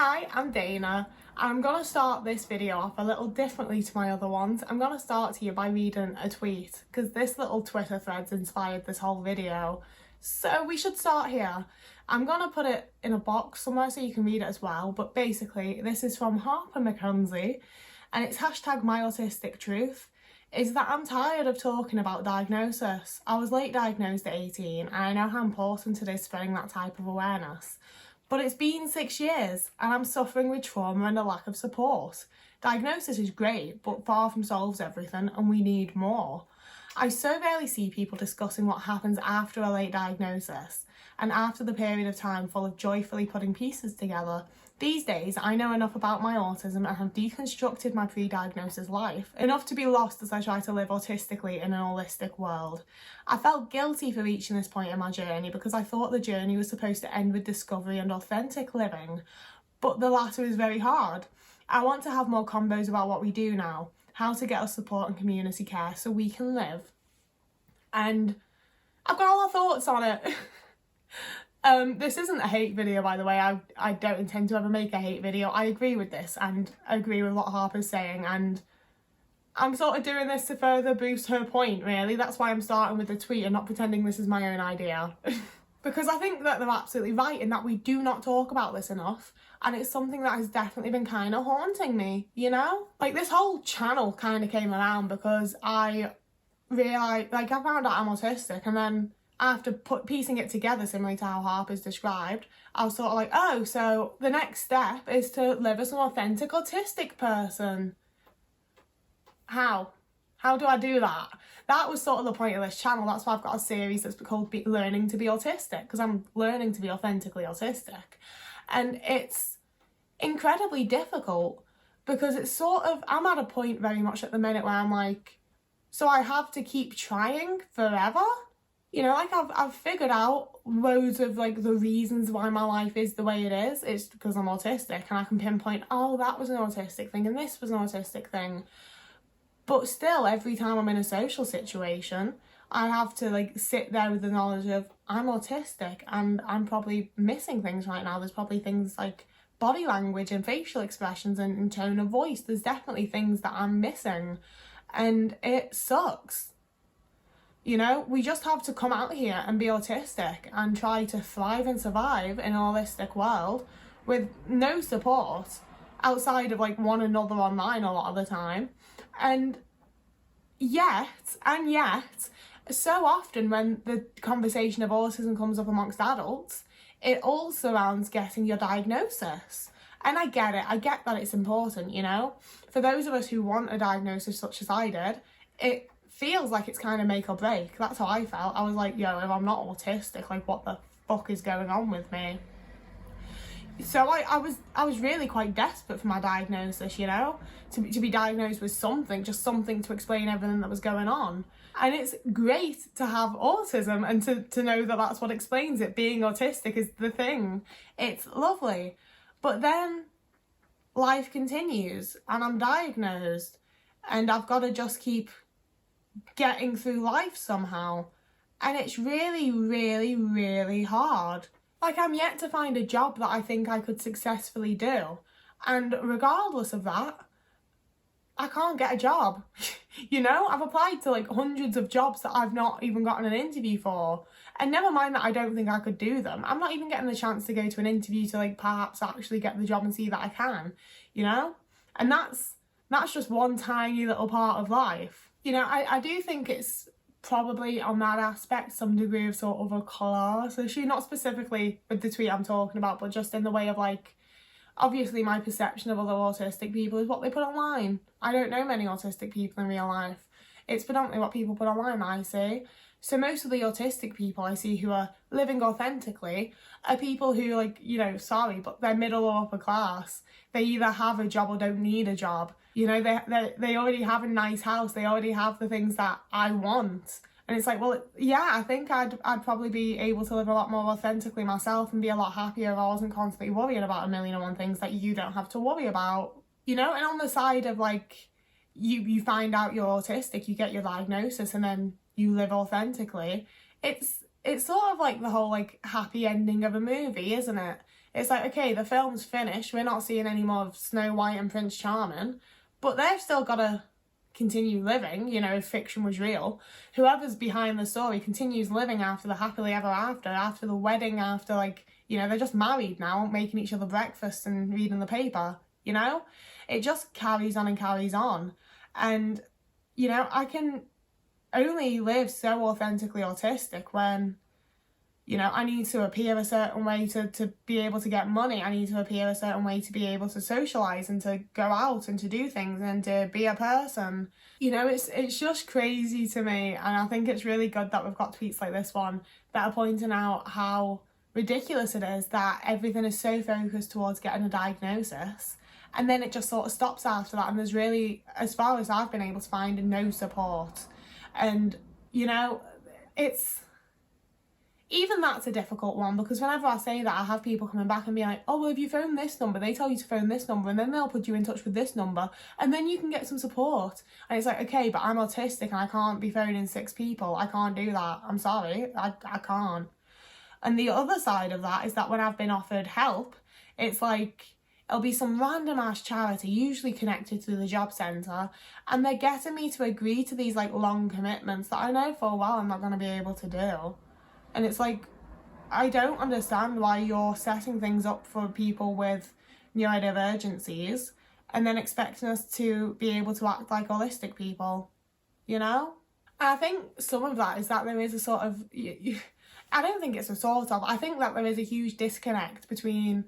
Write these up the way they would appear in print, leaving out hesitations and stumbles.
Hi, I'm Dana. I'm going to start this video off a little differently to my other ones. I'm going to start here by reading a tweet because this little Twitter thread's inspired this whole video. So we should start here. I'm going to put it in a box somewhere so you can read it as well. But basically, this is from Harper McKenzie and it's #myautistictruth. Is that I'm tired of talking about diagnosis. I was late diagnosed at 18 and I know how important it is spreading that type of awareness. But it's been 6 years and I'm suffering with trauma and a lack of support. Diagnosis is great, but far from solves everything and we need more. I so rarely see people discussing what happens after a late diagnosis and after the period of time full of joyfully putting pieces together. These days, I know enough about my autism and have deconstructed my pre-diagnosis life, enough to be lost as I try to live autistically in an holistic world. I felt guilty for reaching this point in my journey because I thought the journey was supposed to end with discovery and authentic living, but the latter is very hard. I want to have more combos about what we do now, how to get us support and community care so we can live. And I've got all our thoughts on it. This isn't a hate video, by the way. I don't intend to ever make a hate video. I agree with this and I agree with what Harper's saying, and I'm sort of doing this to further boost her point, really. That's why I'm starting with the tweet and not pretending this is my own idea. Because I think that they're absolutely right in that we do not talk about this enough, and it's something that has definitely been kind of haunting me, you know? Like, this whole channel kind of came around because I realised, like, I found out I'm autistic, and then after piecing it together, similarly to how Harper's described, I was sort of like, oh, so the next step is to live as an authentic autistic person. How? How do I do that? That was sort of the point of this channel. That's why I've got a series that's called Learning to be Autistic, because I'm learning to be authentically autistic. And it's incredibly difficult because it's sort of, I'm at a point very much at the minute where I'm like, so I have to keep trying forever? You know, like I've figured out loads of like the reasons why my life is the way it is. It's because I'm autistic and I can pinpoint, oh, that was an autistic thing and this was an autistic thing. But still, every time I'm in a social situation, I have to like sit there with the knowledge of I'm autistic and I'm probably missing things right now. There's probably things like body language and facial expressions and tone of voice. There's definitely things that I'm missing and it sucks. You know, we just have to come out here and be autistic and try to thrive and survive in a holistic world with no support outside of like one another online a lot of the time. And yet, so often when the conversation of autism comes up amongst adults, it all surrounds getting your diagnosis. And I get it, I get that it's important, you know? For those of us who want a diagnosis such as I did, it feels like it's kind of make or break. That's how I felt. I was like, yo, if I'm not autistic, like what the fuck is going on with me? So I was really quite desperate for my diagnosis, you know, to be diagnosed with something, just something to explain everything that was going on. And it's great to have autism and to know that that's what explains it. Being autistic is the thing. It's lovely. But then life continues and I'm diagnosed and I've got to just keep getting through life somehow. And it's really, really, really hard. Like, I'm yet to find a job that I think I could successfully do. And regardless of that, I can't get a job. You know, I've applied to like hundreds of jobs that I've not even gotten an interview for. And never mind that I don't think I could do them. I'm not even getting the chance to go to an interview to like perhaps actually get the job and see that I can, you know? And that's just one tiny little part of life. You know, I do think it's probably on that aspect some degree of sort of a class issue, not specifically with the tweet I'm talking about, but just in the way of like, obviously my perception of other autistic people is what they put online. I don't know many autistic people in real life. It's predominantly what people put online that I see. So most of the autistic people I see who are living authentically are people who, like, you know, sorry, but they're middle or upper class. They either have a job or don't need a job. You know, they already have a nice house. They already have the things that I want. And it's like, well, yeah, I think I'd probably be able to live a lot more authentically myself and be a lot happier if I wasn't constantly worrying about 1,000,001 things that you don't have to worry about. You know, and on the side of like, you find out you're autistic, you get your diagnosis and then you live authentically. It's sort of like the whole like happy ending of a movie, isn't it? It's like, okay, the film's finished, we're not seeing any more of Snow White and Prince Charming, but they've still got to continue living, you know, if fiction was real. Whoever's behind the story continues living after the happily ever after the wedding, after, like, you know, they're just married now, making each other breakfast and reading the paper, you know? It just carries on and carries on. And, you know, I can only live so authentically autistic when, you know, I need to appear a certain way to be able to get money. I need to appear a certain way to be able to socialise and to go out and to do things and to be a person. You know, it's just crazy to me, and I think it's really good that we've got tweets like this one that are pointing out how ridiculous it is that everything is so focused towards getting a diagnosis, and then it just sort of stops after that, and there's really, as far as I've been able to find, no support. And, you know, even that's a difficult one, because whenever I say that, I have people coming back and be like, oh, well, if you phone this number, they tell you to phone this number, and then they'll put you in touch with this number, and then you can get some support. And it's like, okay, but I'm autistic and I can't be phoning 6 people. I can't do that. I'm sorry, I can't. And the other side of that is that when I've been offered help, it's like, it'll be some random ass charity, usually connected to the job centre, and they're getting me to agree to these like long commitments that I know for a while I'm not going to be able to do. And it's like, I don't understand why you're setting things up for people with neurodivergencies and then expecting us to be able to act like holistic people, you know? And I think some of that is that there is a sort of, I don't think it's a sort of, I think that there is a huge disconnect between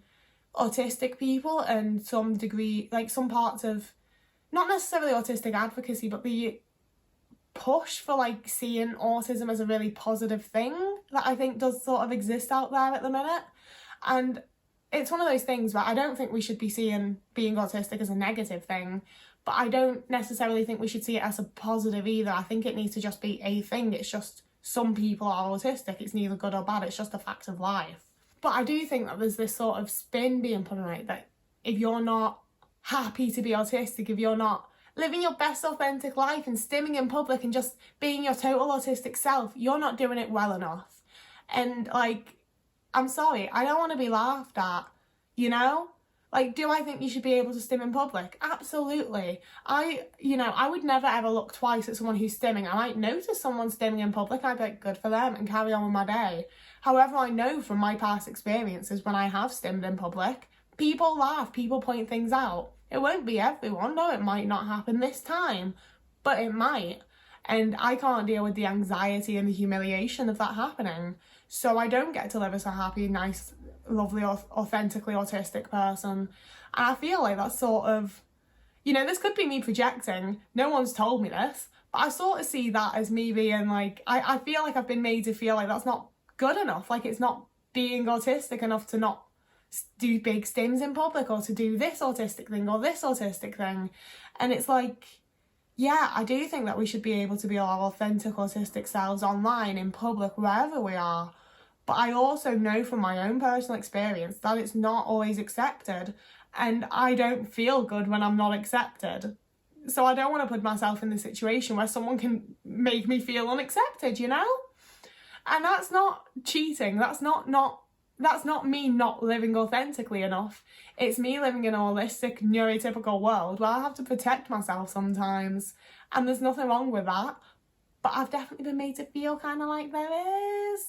autistic people and some degree, like some parts of, not necessarily autistic advocacy, but the push for like seeing autism as a really positive thing that I think does sort of exist out there at the minute. And it's one of those things where I don't think we should be seeing being autistic as a negative thing, but I don't necessarily think we should see it as a positive either. I think it needs to just be a thing. It's just some people are autistic. It's neither good or bad. It's just a fact of life. But I do think that there's this sort of spin being put on it that if you're not happy to be autistic, if you're not living your best authentic life and stimming in public and just being your total autistic self, you're not doing it well enough. And like, I'm sorry, I don't want to be laughed at, you know? Like, do I think you should be able to stim in public? Absolutely. I would never ever look twice at someone who's stimming. I might notice someone stimming in public, I'd be like, good for them, and carry on with my day. However, I know from my past experiences when I have stimmed in public, people laugh, people point things out. It won't be everyone, no, it might not happen this time, but it might. And I can't deal with the anxiety and the humiliation of that happening. So I don't get to live as a happy, nice, lovely, authentically autistic person. And I feel like that's sort of, you know, this could be me projecting. No one's told me this, but I sort of see that as me being like, I feel like I've been made to feel like that's not good enough. Like it's not being autistic enough to not do big stims in public or to do this autistic thing or this autistic thing. And it's like, yeah, I do think that we should be able to be our authentic autistic selves online, in public, wherever we are. But I also know from my own personal experience that it's not always accepted, and I don't feel good when I'm not accepted. So I don't want to put myself in the situation where someone can make me feel unaccepted, you know? And that's not cheating. That's not me not living authentically enough. It's me living in a holistic, neurotypical world where I have to protect myself sometimes. And there's nothing wrong with that. But I've definitely been made to feel kind of like there is.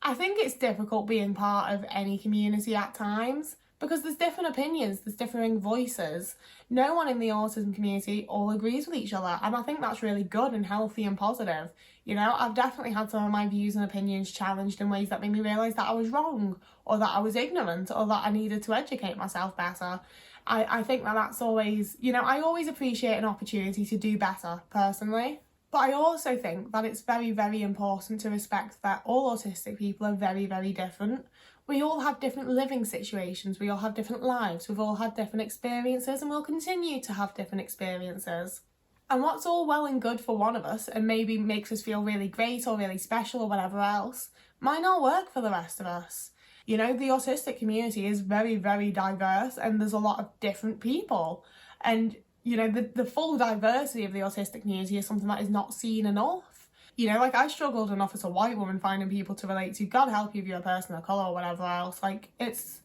I think it's difficult being part of any community at times because there's different opinions, there's differing voices. No one in the autism community all agrees with each other, and I think that's really good and healthy and positive. You know, I've definitely had some of my views and opinions challenged in ways that made me realise that I was wrong, or that I was ignorant, or that I needed to educate myself better. I think that that's always, you know, I always appreciate an opportunity to do better, personally. But I also think that it's very, very important to respect that all autistic people are very, very different. We all have different living situations, we all have different lives, we've all had different experiences, and we'll continue to have different experiences. And what's all well and good for one of us and maybe makes us feel really great or really special or whatever else might not work for the rest of us. You know, the autistic community is very, very diverse, and there's a lot of different people. And, you know, the full diversity of the autistic community is something that is not seen enough. You know, like, I struggled enough as a white woman finding people to relate to. God help you if you're a person of colour or whatever else. Like, it's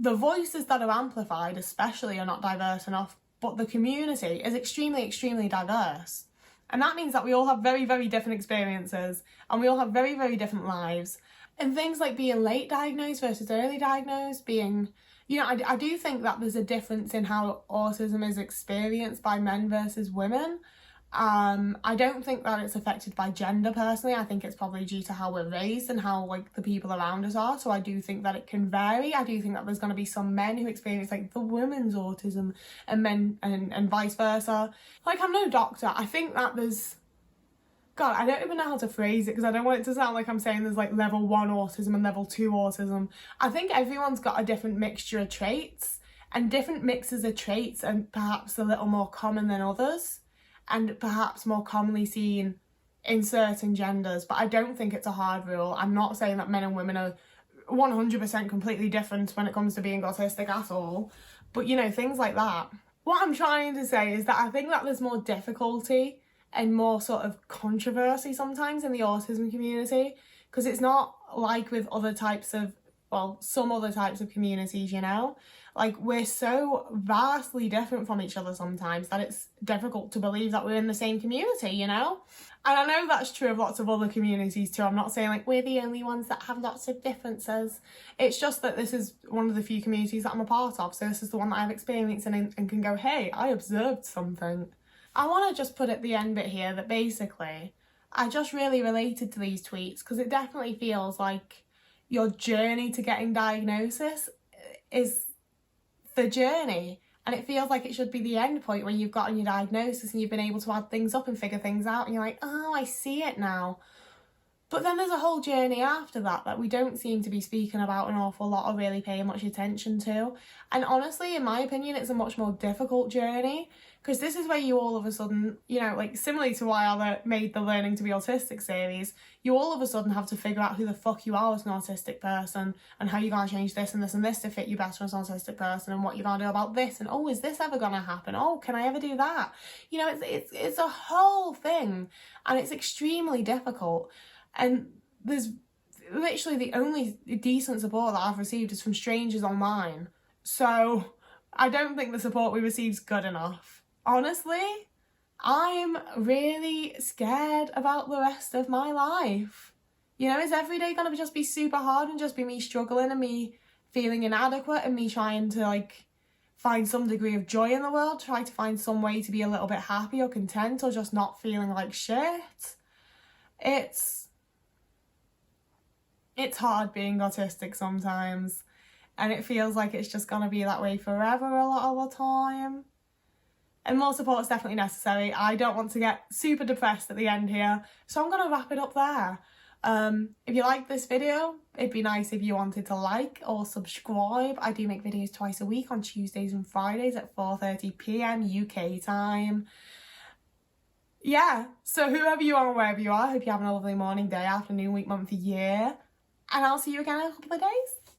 the voices that are amplified especially are not diverse enough, but the community is extremely, extremely diverse. And that means that we all have very, very different experiences and we all have very, very different lives. And things like being late diagnosed versus early diagnosed, being, you know, I do think that there's a difference in how autism is experienced by men versus women. I don't think that it's affected by gender personally. I think it's probably due to how we're raised and how like the people around us are. So I do think that it can vary. I do think that there's going to be some men who experience like the women's autism and men and vice versa. Like, I'm no doctor. I think that there's, God, I don't even know how to phrase it because I don't want it to sound like I'm saying there's like level 1 autism and level 2 autism. I think everyone's got a different mixture of traits, and different mixes of traits and perhaps a little more common than others, and perhaps more commonly seen in certain genders. But I don't think it's a hard rule. I'm not saying that men and women are 100% completely different when it comes to being autistic at all. But, you know, things like that. What I'm trying to say is that I think that there's more difficulty and more sort of controversy sometimes in the autism community, because it's not like with other types of, well, some other types of communities, you know? Like, we're so vastly different from each other sometimes that it's difficult to believe that we're in the same community, you know? And I know that's true of lots of other communities too. I'm not saying like we're the only ones that have lots of differences. It's just that this is one of the few communities that I'm a part of. So this is the one that I've experienced and can go, hey, I observed something. I want to just put at the end bit here that basically I just really related to these tweets because it definitely feels like your journey to getting diagnosis is the journey, and it feels like it should be the end point when you've gotten your diagnosis and you've been able to add things up and figure things out and you're like, oh, I see it now. But then there's a whole journey after that we don't seem to be speaking about an awful lot or really paying much attention to. And honestly, in my opinion, it's a much more difficult journey, because this is where you all of a sudden, you know, like similarly to why I made the Learning to be Autistic series, you all of a sudden have to figure out who the fuck you are as an autistic person and how you're going to change this and this and this to fit you better as an autistic person, and what you're going to do about this, and oh, is this ever going to happen? Oh, can I ever do that? You know, it's a whole thing, and it's extremely difficult. And there's literally the only decent support that I've received is from strangers online. So I don't think the support we receive is good enough. Honestly, I'm really scared about the rest of my life. You know, is every day going to just be super hard and just be me struggling and me feeling inadequate and me trying to like find some degree of joy in the world, try to find some way to be a little bit happy or content or just not feeling like shit? It's hard being autistic sometimes, and it feels like it's just going to be that way forever a lot of the time. And more support is definitely necessary. I don't want to get super depressed at the end here, so I'm going to wrap it up there. If you like this video, it'd be nice if you wanted to like or subscribe. I do make videos twice a week on Tuesdays and Fridays at 4:30 p.m. UK time. Yeah, so whoever you are, wherever you are, I hope you're having a lovely morning, day, afternoon, week, month, year. And I'll see you again in a couple of days.